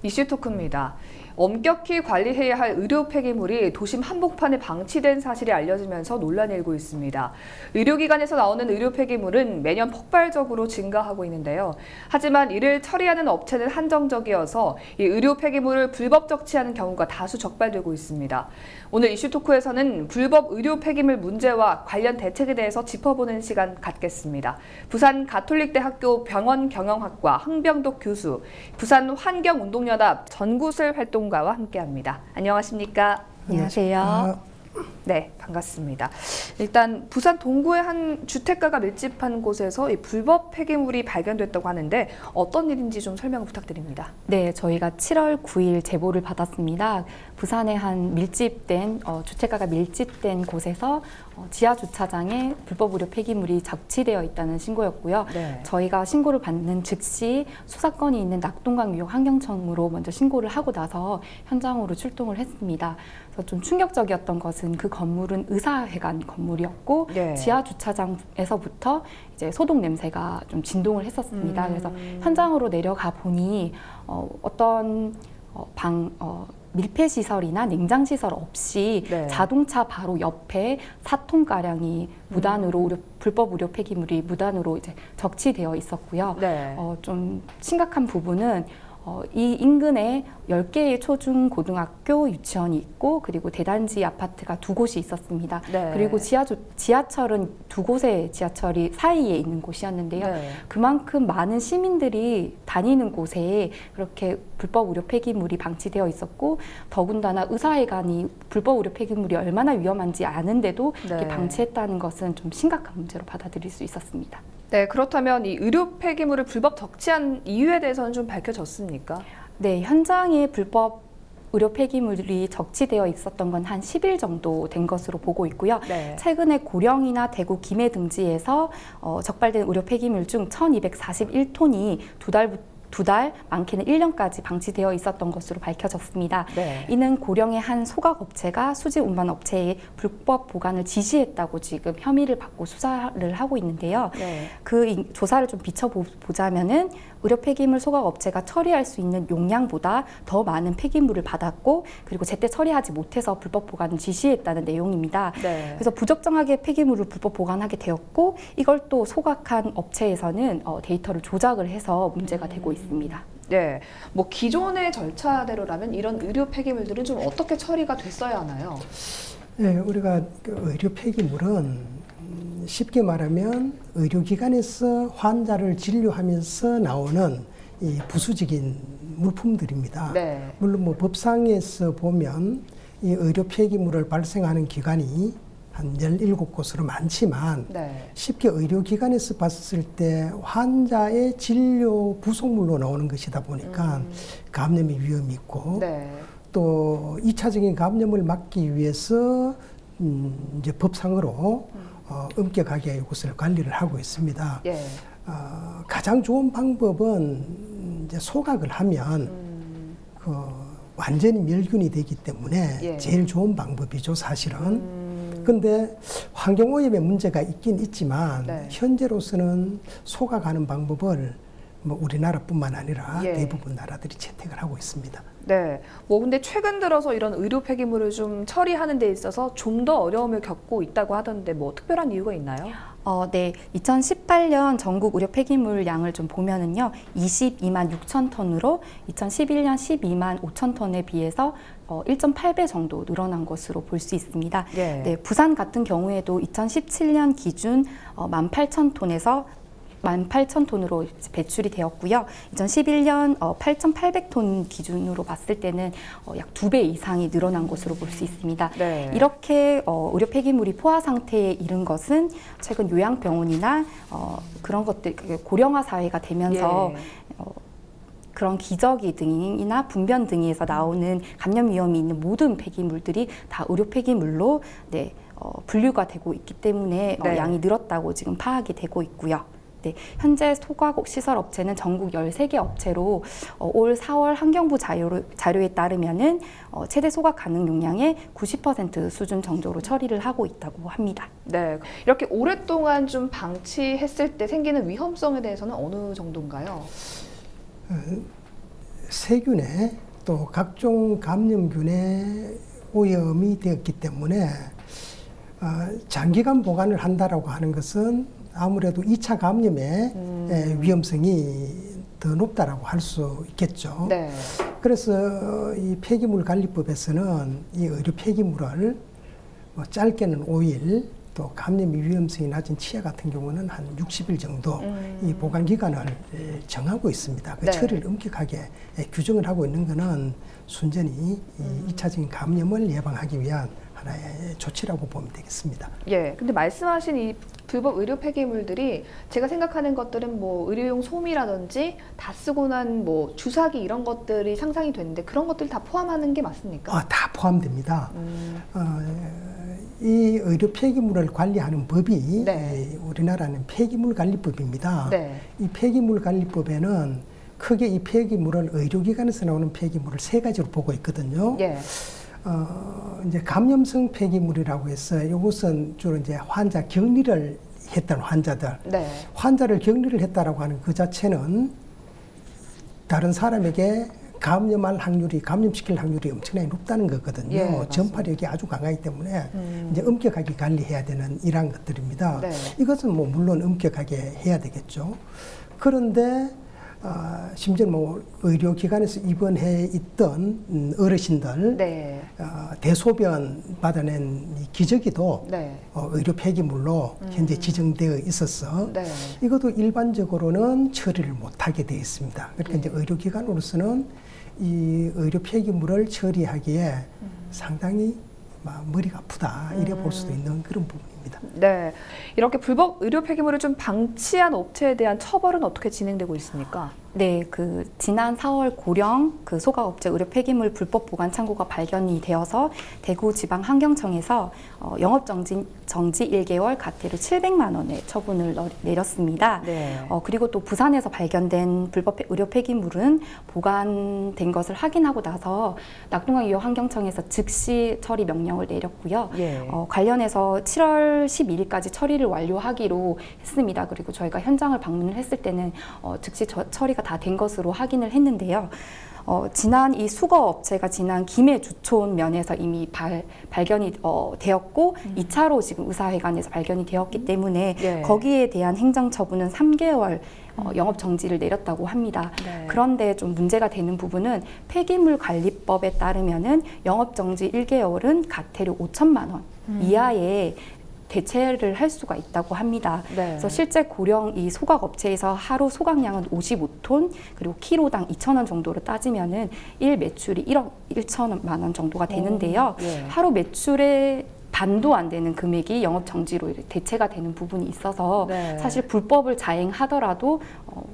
이슈 토크입니다. 엄격히 관리해야 할 의료 폐기물이 도심 한복판에 방치된 사실이 알려지면서 논란이 일고 있습니다. 의료기관에서 나오는 의료 폐기물은 매년 폭발적으로 증가하고 있는데요. 하지만 이를 처리하는 업체는 한정적이어서 이 의료 폐기물을 불법 적치하는 경우가 다수 적발되고 있습니다. 오늘 이슈 토크에서는 불법 의료 폐기물 문제와 관련 대책에 대해서 짚어보는 시간 갖겠습니다. 부산 가톨릭대학교 병원경영학과 황병덕 교수, 부산 환경운동연합 전구슬 활동가와 함께합니다. 안녕하십니까? 안녕하세요. 네, 반갑습니다. 일단 부산 동구의 한 주택가가 밀집한 곳에서 이 불법 폐기물이 발견됐다고 하는데 어떤 일인지 좀 설명을 부탁드립니다. 네, 저희가 7월 9일 제보를 받았습니다. 부산의 한 밀집된 주택가가 밀집된 곳에서 지하 주차장에 불법 의료 폐기물이 적치되어 있다는 신고였고요. 네. 저희가 신고를 받는 즉시 수사건이 있는 낙동강 유역 환경청으로 먼저 신고를 하고 나서 현장으로 출동을 했습니다. 그래서 좀 충격적이었던 것은 그 건물은 의사회관 건물이었고 네. 지하 주차장에서부터 이제 소독 냄새가 좀 진동을 했었습니다. 그래서 현장으로 내려가 보니 어떤 밀폐시설이나 냉장시설 없이 네. 자동차 바로 옆에 4톤가량이 무단으로 불법 의료 폐기물이 무단으로 이제 적치되어 있었고요. 네. 좀 심각한 부분은 이 인근에 10개의 초중 고등학교 유치원이 있고 그리고 대단지 아파트가 2곳이 있었습니다. 네. 그리고 지하철은 2곳의 지하철이 사이에 있는 곳이었는데요. 네. 그만큼 많은 시민들이 다니는 곳에 그렇게 불법 의료 폐기물이 방치되어 있었고 더군다나 의사회관이 불법 의료 폐기물이 얼마나 위험한지 아는데도 이렇게 네. 방치했다는 것은 좀 심각한 문제로 받아들일 수 있었습니다. 네, 그렇다면 이 의료 폐기물을 불법 적치한 이유에 대해서는 좀 밝혀졌습니까? 네, 현장에 불법 의료 폐기물이 적치되어 있었던 건 한 10일 정도 된 것으로 보고 있고요. 네. 최근에 고령이나 대구 김해 등지에서 적발된 의료 폐기물 중 1,241톤이 두 달, 많게는 1년까지 방치되어 있었던 것으로 밝혀졌습니다. 네. 이는 고령의 한 소각업체가 수지 운반 업체에 불법 보관을 지시했다고 지금 혐의를 받고 수사를 하고 있는데요. 네. 그 조사를 좀 비춰보자면은 의료 폐기물 소각 업체가 처리할 수 있는 용량보다 더 많은 폐기물을 받았고 그리고 제때 처리하지 못해서 불법 보관을 지시했다는 내용입니다. 네. 그래서 부적정하게 폐기물을 불법 보관하게 되었고 이걸 또 소각한 업체에서는 데이터를 조작을 해서 문제가 되고 있습니다. 네, 뭐 기존의 절차대로라면 이런 의료 폐기물들은 좀 어떻게 처리가 됐어야 하나요? 네, 우리가 의료 폐기물은 쉽게 말하면 의료기관에서 환자를 진료하면서 나오는 이 부수적인 물품들입니다. 네. 물론 뭐 법상에서 보면 이 의료 폐기물을 발생하는 기관이 한 17곳으로 많지만 네. 쉽게 의료기관에서 봤을 때 환자의 진료 부속물로 나오는 것이다 보니까 감염의 위험이 있고 네. 또 2차적인 감염을 막기 위해서 이제 법상으로 엄격하게 이것을 관리를 하고 있습니다. 예. 가장 좋은 방법은 이제 소각을 하면 완전히 멸균이 되기 때문에 예. 제일 좋은 방법이죠, 사실은. 근데 환경오염에 문제가 있긴 있지만 네. 현재로서는 소각하는 방법을 뭐 우리나라뿐만 아니라 예. 대부분 나라들이 채택을 하고 있습니다. 네. 뭐 근데 최근 들어서 이런 의료 폐기물을 좀 처리하는 데 있어서 좀 더 어려움을 겪고 있다고 하던데 뭐 특별한 이유가 있나요? 네. 2018년 전국 의료 폐기물 양을 좀 보면은요, 22만 6천 톤으로 2011년 12만 5천 톤에 비해서 1.8배 정도 늘어난 것으로 볼 수 있습니다. 예. 네, 부산 같은 경우에도 2017년 기준 18,000톤에서 18,000톤으로 배출이 되었고요. 2011년 8,800톤 기준으로 봤을 때는 약 2배 이상이 늘어난 것으로 볼 수 있습니다. 네. 이렇게 의료 폐기물이 포화 상태에 이른 것은 최근 요양병원이나 그런 것들 고령화 사회가 되면서 예. 그런 기저귀 등이나 분변 등에서 나오는 감염 위험이 있는 모든 폐기물들이 다 의료 폐기물로 분류가 되고 있기 때문에 네. 양이 늘었다고 지금 파악이 되고 있고요. 네, 현재 소각 시설 업체는 전국 13개 업체로 올 4월 환경부 자료에 따르면은 최대 소각 가능 용량의 90% 수준 정도로 처리를 하고 있다고 합니다. 네. 이렇게 오랫동안 좀 방치했을 때 생기는 위험성에 대해서는 어느 정도인가요? 세균에 또 각종 감염균에 오염이 되었기 때문에 장기간 보관을 한다라고 하는 것은 아무래도 2차 감염의 위험성이 더 높다라고 할 수 있겠죠. 네. 그래서 이 폐기물관리법에서는 이 의료 폐기물을 뭐 짧게는 5일, 또 감염 위험성이 낮은 치아 같은 경우는 한 60일 정도 이 보관 기간을 정하고 있습니다. 그 네. 처리를 엄격하게 규정을 하고 있는 것은 순전히 이 2차적인 감염을 예방하기 위한 하나의 조치라고 보면 되겠습니다. 예. 근데 말씀하신 이 불법 의료 폐기물들이 제가 생각하는 것들은 뭐 의료용 솜이라든지 다 쓰고 난 뭐 주사기 이런 것들이 상상이 되는데 그런 것들 다 포함하는 게 맞습니까? 다 포함됩니다. 이 의료 폐기물을 관리하는 법이 네. 우리나라는 폐기물관리법입니다. 네. 이 폐기물관리법에는 크게 이 폐기물을 의료기관에서 나오는 폐기물을 세 가지로 보고 있거든요. 예. 이제 감염성 폐기물이라고 해서 이것은 주로 이제 환자 격리를 했던 환자들, 네. 환자를 격리를 했다라고 하는 그 자체는 다른 사람에게 감염시킬 확률이 엄청나게 높다는 거거든요. 예, 맞습니다. 전파력이 아주 강하기 때문에 이제 엄격하게 관리해야 되는 이러한 것들입니다. 네. 이것은 뭐 물론 엄격하게 해야 되겠죠. 그런데 심지어 뭐 의료기관에서 입원해 있던 어르신들 네. 대소변 받아낸 이 기저귀도 네. 의료 폐기물로 현재 지정되어 있어서 네. 이것도 일반적으로는 처리를 못하게 되어 있습니다. 그러니까 이제 의료기관으로서는 이 의료 폐기물을 처리하기에 상당히 머리가 아프다 이래 볼 수도 있는 그런 부분입니다. 네. 이렇게 불법 의료 폐기물을 좀 방치한 업체에 대한 처벌은 어떻게 진행되고 있습니까? 네, 지난 4월 고령 소각업체 의료 폐기물 불법 보관 창고가 발견이 되어서 대구지방환경청에서 영업정지 1개월 과태료 700만 원의 처분을 내렸습니다. 네. 그리고 또 부산에서 발견된 불법 의료 폐기물은 보관된 것을 확인하고 나서 낙동강유효 환경청에서 즉시 처리 명령을 내렸고요. 예. 관련해서 7월 12일까지 처리를 완료하기로 했습니다. 그리고 저희가 현장을 방문을 했을 때는 즉시 처리가 다 된 것으로 확인을 했는데요. 지난 이 수거 업체가 지난 김해 주촌 면에서 이미 발견이 되었고 2차로 지금 의사회관에서 발견이 되었기 때문에 네. 거기에 대한 행정 처분은 3개월 영업 정지를 내렸다고 합니다. 네. 그런데 좀 문제가 되는 부분은 폐기물 관리법에 따르면은 영업 정지 1개월은 과태료 5천만 원 이하의 대체를 할 수가 있다고 합니다. 네. 그래서 실제 고령 이 소각 업체에서 하루 소각량은 55톤 그리고 키로당 2,000원 정도로 따지면은 일 매출이 1억 1천만 원 정도가 되는데요. 예. 하루 매출의 반도 안 되는 금액이 영업 정지로 대체가 되는 부분이 있어서 네. 사실 불법을 자행하더라도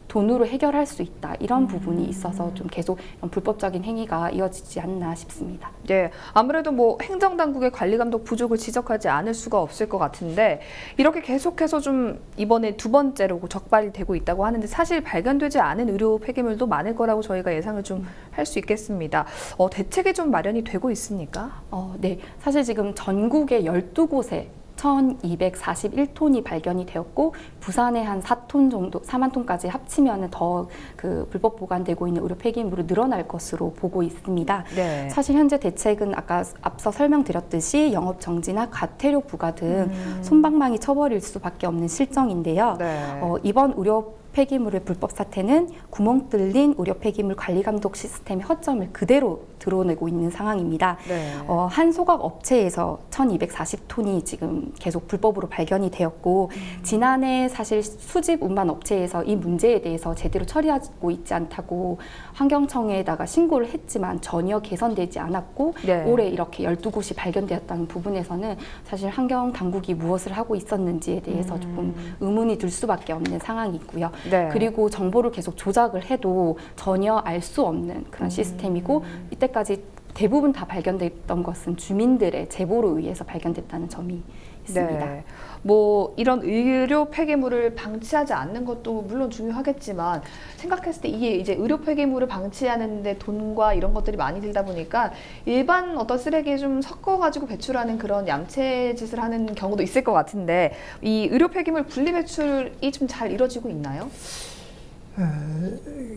돈으로 해결할 수 있다 이런 부분이 있어서 좀 계속 불법적인 행위가 이어지지 않나 싶습니다. 예, 아무래도 뭐 행정당국의 관리 감독 부족을 지적하지 않을 수가 없을 것 같은데 이렇게 계속해서 좀 이번에 두 번째로 적발이 되고 있다고 하는데 사실 발견되지 않은 의료 폐기물도 많을 거라고 저희가 예상을 좀 할 수 있겠습니다. 대책이 좀 마련이 되고 있습니까? 네, 사실 지금 전국의 12곳에 1,241톤이 발견이 되었고 부산에 한 4톤 정도, 4만 톤까지 합치면 더 불법 보관되고 있는 의료 폐기물이 늘어날 것으로 보고 있습니다. 네. 사실 현재 대책은 아까 앞서 설명드렸듯이 영업 정지나 과태료 부과 등 솜방망이 처벌일 수밖에 없는 실정인데요. 네. 이번 의료 폐기물의 불법 사태는 구멍 뚫린 의료 폐기물 관리 감독 시스템의 허점을 그대로 드러내고 있는 상황입니다. 네. 한 소각 업체에서 1,240톤이 지금 계속 불법으로 발견이 되었고 지난해 사실 수집 운반 업체에서 이 문제에 대해서 제대로 처리하고 있지 않다고 환경청에다가 신고를 했지만 전혀 개선되지 않았고 네. 올해 이렇게 12곳이 발견되었다는 부분에서는 사실 환경 당국이 무엇을 하고 있었는지에 대해서 조금 의문이 들 수밖에 없는 상황이고요. 네. 그리고 정보를 계속 조작을 해도 전혀 알 수 없는 그런 시스템이고 이때까지 대부분 다 발견됐던 것은 주민들의 제보로 의해서 발견됐다는 점이 있습니다. 네. 뭐 이런 의료 폐기물을 방치하지 않는 것도 물론 중요하겠지만 생각했을 때 이게 이제 의료 폐기물을 방치하는데 돈과 이런 것들이 많이 들다 보니까 일반 어떤 쓰레기에 좀 섞어가지고 배출하는 그런 얌체 짓을 하는 경우도 있을 것 같은데 이 의료 폐기물 분리 배출이 좀 잘 이루어지고 있나요?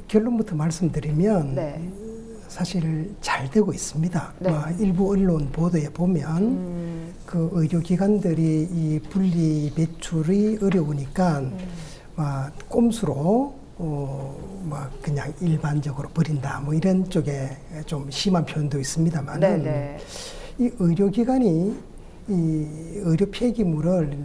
결론부터 말씀드리면 네. 사실 잘 되고 있습니다. 네. 일부 언론 보도에 보면 그 의료기관들이 이 분리 배출이 어려우니까 꼼수로 그냥 일반적으로 버린다 뭐 이런 쪽에 좀 심한 표현도 있습니다만은 네네. 이 의료기관이 이 의료 폐기물을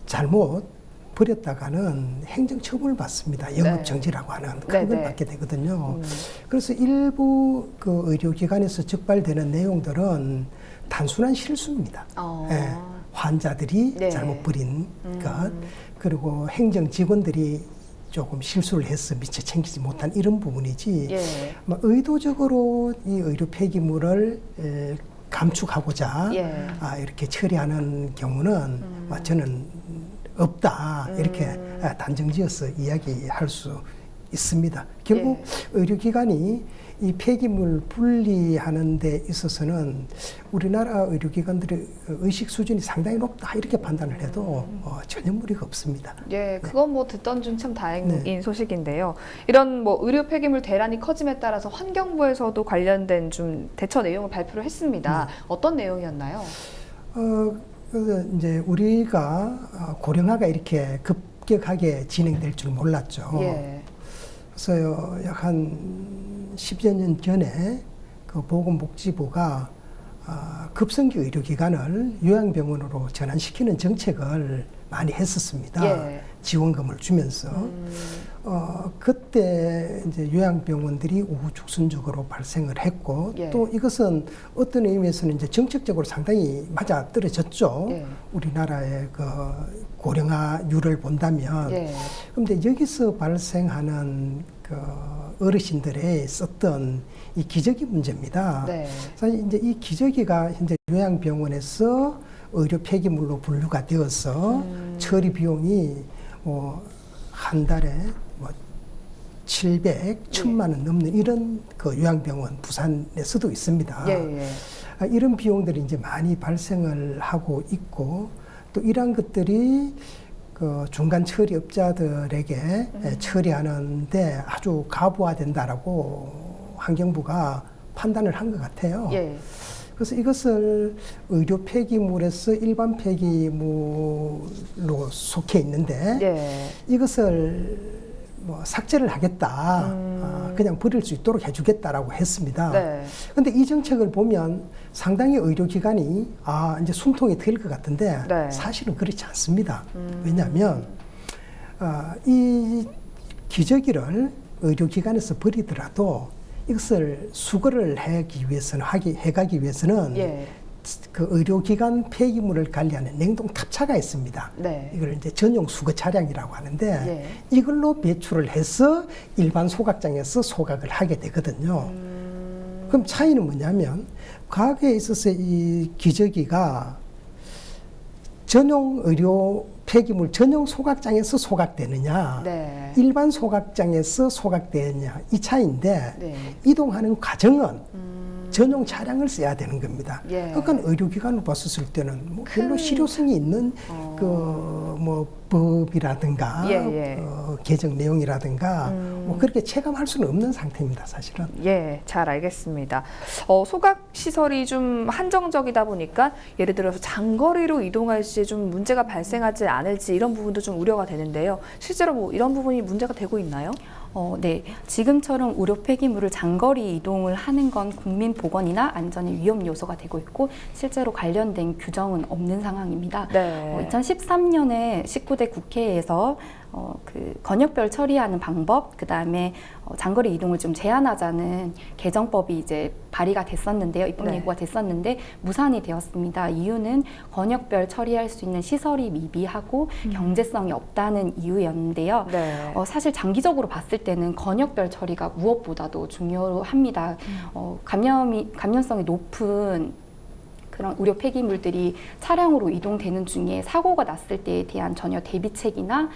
잘못 버렸다가는 행정처분을 받습니다. 영업정지라고 하는 그런 걸 네네. 받게 되거든요. 그래서 일부 그 의료기관에서 적발되는 내용들은 단순한 실수입니다. 예, 환자들이 네. 잘못 버린 것, 그리고 행정 직원들이 조금 실수를 해서 미처 챙기지 못한 이런 부분이지, 예. 의도적으로 이 의료 폐기물을 감축하고자 예. 이렇게 처리하는 경우는 저는 없다 이렇게 단정지어서 이야기할 수 있습니다. 결국 의료기관이 이 폐기물 분리하는 데 있어서는 우리나라 의료기관들의 의식 수준이 상당히 높다 이렇게 판단을 해도 전혀 무리가 없습니다. 예, 그건 뭐 듣던 중 참 다행인 네. 소식인데요. 이런 뭐 의료 폐기물 대란이 커짐에 따라서 환경부에서도 관련된 좀 대처 내용을 발표를 했습니다. 어떤 내용이었나요? 그래서 이제 우리가 고령화가 이렇게 급격하게 진행될 줄 몰랐죠. 예. 그래서 약 한 10여 년 전에 그 보건복지부가 급성기 의료기관을 요양병원으로 전환시키는 정책을 많이 했었습니다. 예. 지원금을 주면서. 그때 이제 요양병원들이 우후죽순적으로 발생을 했고, 예. 또 이것은 어떤 의미에서는 이제 정책적으로 상당히 맞아 떨어졌죠. 예. 우리나라의 그 고령화율을 본다면. 예. 그런데 여기서 발생하는 그 어르신들의 썼던 이 기저귀 문제입니다. 네. 사실 이제 이 기저귀가 현재 요양병원에서 의료 폐기물로 분류가 되어서 처리 비용이 한 달에 700, 1000만 원 넘는 이런 그 요양병원 부산에서도 있습니다. 예. 예. 이런 비용들이 이제 많이 발생을 하고 있고, 또 이러한 것들이 그 중간 처리업자들에게 처리하는데 아주 가부화된다라고 환경부가 판단을 한 것 같아요. 예. 그래서 이것을 의료 폐기물에서 일반 폐기물로 속해 있는데 예. 이것을 삭제를 하겠다, 그냥 버릴 수 있도록 해주겠다라고 했습니다. 네. 그런데 이 정책을 보면 상당히 의료기관이 이제 숨통이 트일 것 같은데 네. 사실은 그렇지 않습니다. 왜냐하면 이 기저귀를 의료기관에서 버리더라도 이것을 수거를 해가기 위해서는 예. 그 의료기관 폐기물을 관리하는 냉동 탑차가 있습니다. 네. 이걸 이제 전용 수거 차량이라고 하는데 예. 이걸로 배출을 해서 일반 소각장에서 소각을 하게 되거든요. 그럼 차이는 뭐냐면 과거에 있어서 이 기저귀가 전용 의료 폐기물 전용 소각장에서 소각되느냐, 네. 일반 소각장에서 소각되느냐 이 차이인데 네. 이동하는 과정은 전용 차량을 써야 되는 겁니다. 예. 그러니까 의료기관을 봤었을 때는 별로 실효성이 있는 법이라든가 예. 개정 내용이라든가 그렇게 체감할 수는 없는 상태입니다, 사실은. 예, 잘 알겠습니다. 소각 시설이 좀 한정적이다 보니까 예를 들어서 장거리로 이동할 시에 좀 문제가 발생하지 않을지 이런 부분도 좀 우려가 되는데요. 실제로 뭐 이런 부분이 문제가 되고 있나요? 네. 지금처럼 의료 폐기물을 장거리 이동을 하는 건 국민 보건이나 안전의 위험 요소가 되고 있고 실제로 관련된 규정은 없는 상황입니다. 네. 2013년에 19대 국회에서 그 권역별 처리하는 방법, 그 다음에 장거리 이동을 좀 제한하자는 개정법이 이제 발의가 됐었는데요. 입법 네. 예고가 됐었는데 무산이 되었습니다. 이유는 권역별 처리할 수 있는 시설이 미비하고 경제성이 없다는 이유였는데요. 네. 사실 장기적으로 봤을 때는 권역별 처리가 무엇보다도 중요합니다. 감염성이 높은 그런 의료 폐기물들이 차량으로 이동되는 중에 사고가 났을 때에 대한 전혀 대비책이나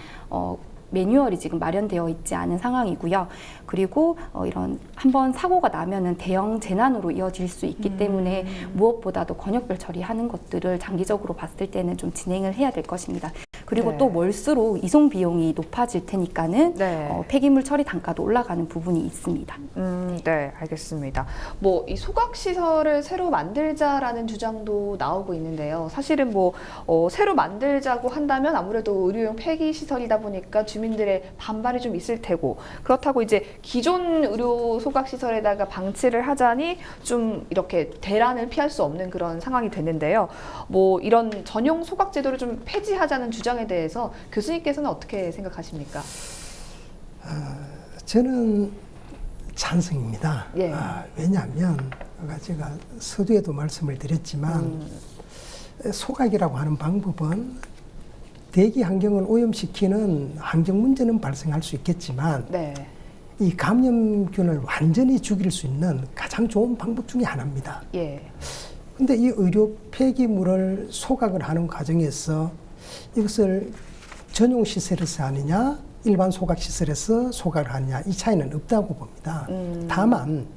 매뉴얼이 지금 마련되어 있지 않은 상황이고요. 그리고 이런 한번 사고가 나면은 대형 재난으로 이어질 수 있기 때문에 무엇보다도 권역별 처리하는 것들을 장기적으로 봤을 때는 좀 진행을 해야 될 것입니다. 그리고 네. 또 멀수록 이송 비용이 높아질 테니까는 네. 폐기물 처리 단가도 올라가는 부분이 있습니다. 네, 알겠습니다. 뭐 이 소각 시설을 새로 만들자라는 주장도 나오고 있는데요. 사실은 뭐 새로 만들자고 한다면 아무래도 의료용 폐기 시설이다 보니까 주민들의 반발이 좀 있을 테고, 그렇다고 이제 기존 의료 소각 시설에다가 방치를 하자니 좀 이렇게 대란을 피할 수 없는 그런 상황이 됐는데요. 뭐 이런 전용 소각 제도를 좀 폐지하자는 주장에 대해서 교수님께서는 어떻게 생각하십니까? 저는 찬성입니다. 예. 왜냐하면 아까 제가 서두에도 말씀을 드렸지만 소각이라고 하는 방법은 대기 환경을 오염시키는 환경 문제는 발생할 수 있겠지만 네. 이 감염균을 완전히 죽일 수 있는 가장 좋은 방법 중에 하나입니다. 예. 근데 이 의료 폐기물을 소각을 하는 과정에서 이것을 전용 시설에서 하느냐, 일반 소각 시설에서 소각을 하느냐, 이 차이는 없다고 봅니다. 다만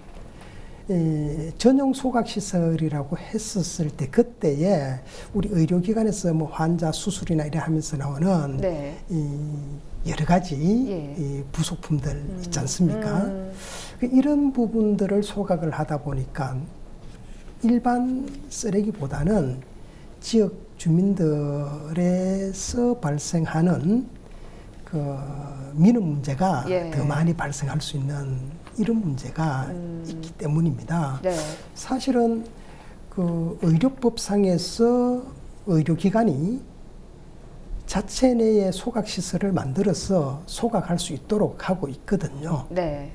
전용 소각 시설이라고 했었을 때 그때에 우리 의료기관에서 뭐 환자 수술이나 이래 하면서 나오는 네. 이 여러 가지 예. 이 부속품들 있지 않습니까? 이런 부분들을 소각을 하다 보니까 일반 쓰레기보다는 지역 주민들에서 발생하는 그 민원 문제가 예. 더 많이 발생할 수 있는 이런 문제가 있기 때문입니다. 네. 사실은 그 의료법상에서 의료기관이 자체 내에 소각시설을 만들어서 소각할 수 있도록 하고 있거든요. 네.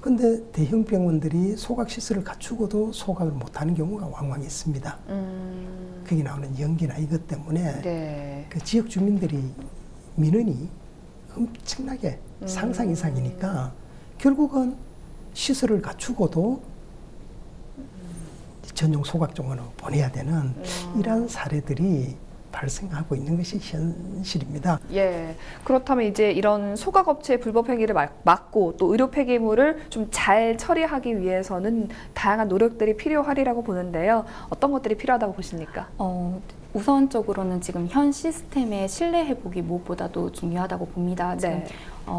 근데 대형 병원들이 소각시설을 갖추고도 소각을 못하는 경우가 왕왕 있습니다. 거기 나오는 연기나 이것 때문에 네. 그 지역 주민들이 민원이 엄청나게 상상 이상이니까 결국은 시설을 갖추고도 전용 소각종으로 보내야 되는 이러한 사례들이 발생하고 있는 것이 현실입니다. 예. 그렇다면 이제 이런 소각업체의 불법 행위를 막고 또 의료 폐기물을 좀 잘 처리하기 위해서는 다양한 노력들이 필요하리라고 보는데요. 어떤 것들이 필요하다고 보십니까? 우선적으로는 지금 현 시스템의 신뢰 회복이 무엇보다도 중요하다고 봅니다. 지금 네.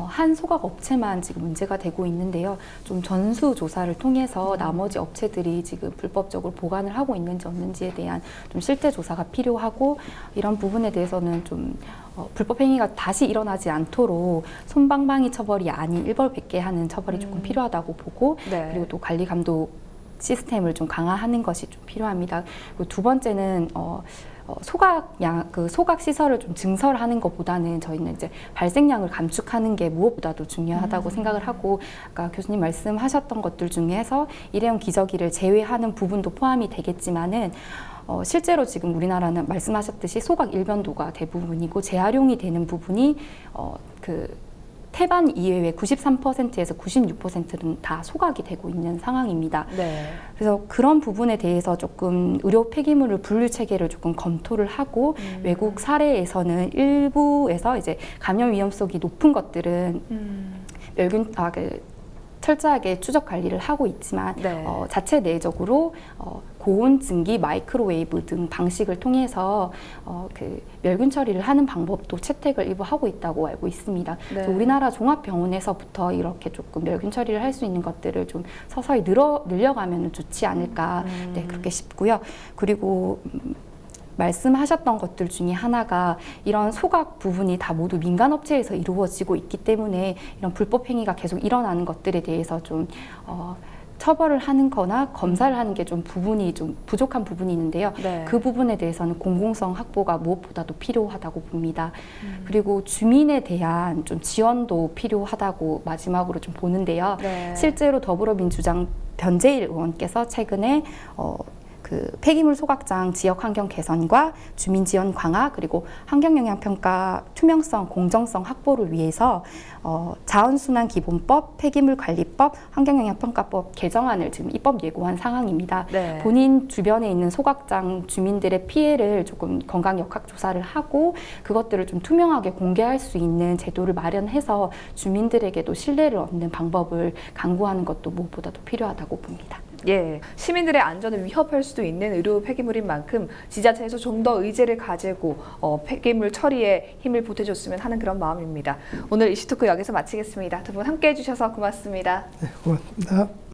한 소각 업체만 지금 문제가 되고 있는데요. 좀 전수 조사를 통해서 나머지 업체들이 지금 불법적으로 보관을 하고 있는지 없는지에 대한 좀 실태 조사가 필요하고, 이런 부분에 대해서는 좀 불법 행위가 다시 일어나지 않도록 솜방망이 처벌이 아닌 일벌백계 하는 처벌이 조금 필요하다고 보고, 네. 그리고 또 관리 감독 시스템을 좀 강화하는 것이 좀 필요합니다. 그리고 두 번째는 소각 시설을 좀 증설하는 것보다는 저희는 이제 발생량을 감축하는 게 무엇보다도 중요하다고 생각을 하고, 아까 교수님 말씀하셨던 것들 중에서 일회용 기저귀를 제외하는 부분도 포함이 되겠지만은 실제로 지금 우리나라는 말씀하셨듯이 소각 일변도가 대부분이고 재활용이 되는 부분이 태반 이외의 93%에서 96%는 다 소각이 되고 있는 상황입니다. 네. 그래서 그런 부분에 대해서 조금 의료 폐기물을 분류 체계를 조금 검토를 하고, 외국 사례에서는 일부에서 이제 감염 위험성이 높은 것들은 철저하게 추적 관리를 하고 있지만 네. 자체 내적으로 고온 증기, 마이크로웨이브 등 방식을 통해서 멸균 처리를 하는 방법도 채택을 일부 하고 있다고 알고 있습니다. 네. 그래서 우리나라 종합병원에서부터 이렇게 조금 멸균 처리를 할 수 있는 것들을 좀 서서히 늘려가면 좋지 않을까, 네, 그렇게 싶고요. 그리고 말씀하셨던 것들 중에 하나가 이런 소각 부분이 다 모두 민간업체에서 이루어지고 있기 때문에 이런 불법 행위가 계속 일어나는 것들에 대해서 좀 처벌을 하는 거나 검사를 하는 게 좀 부분이 좀 부족한 부분이 있는데요. 네. 그 부분에 대해서는 공공성 확보가 무엇보다도 필요하다고 봅니다. 그리고 주민에 대한 좀 지원도 필요하다고 마지막으로 좀 보는데요. 네. 실제로 더불어민주당 변재일 의원께서 최근에 폐기물 소각장 지역 환경 개선과 주민 지원 강화, 그리고 환경영향평가 투명성, 공정성 확보를 위해서 자원순환 기본법, 폐기물 관리법, 환경영향평가법 개정안을 지금 입법 예고한 상황입니다. 네. 본인 주변에 있는 소각장 주민들의 피해를 조금 건강 역학 조사를 하고 그것들을 좀 투명하게 공개할 수 있는 제도를 마련해서 주민들에게도 신뢰를 얻는 방법을 강구하는 것도 무엇보다도 필요하다고 봅니다. 예, 시민들의 안전을 위협할 수도 있는 의료 폐기물인 만큼 지자체에서 좀 더 의제를 가지고 폐기물 처리에 힘을 보태줬으면 하는 그런 마음입니다. 오늘 이슈토크 여기서 마치겠습니다. 두 분 함께해 주셔서 고맙습니다. 네, 고맙습니다.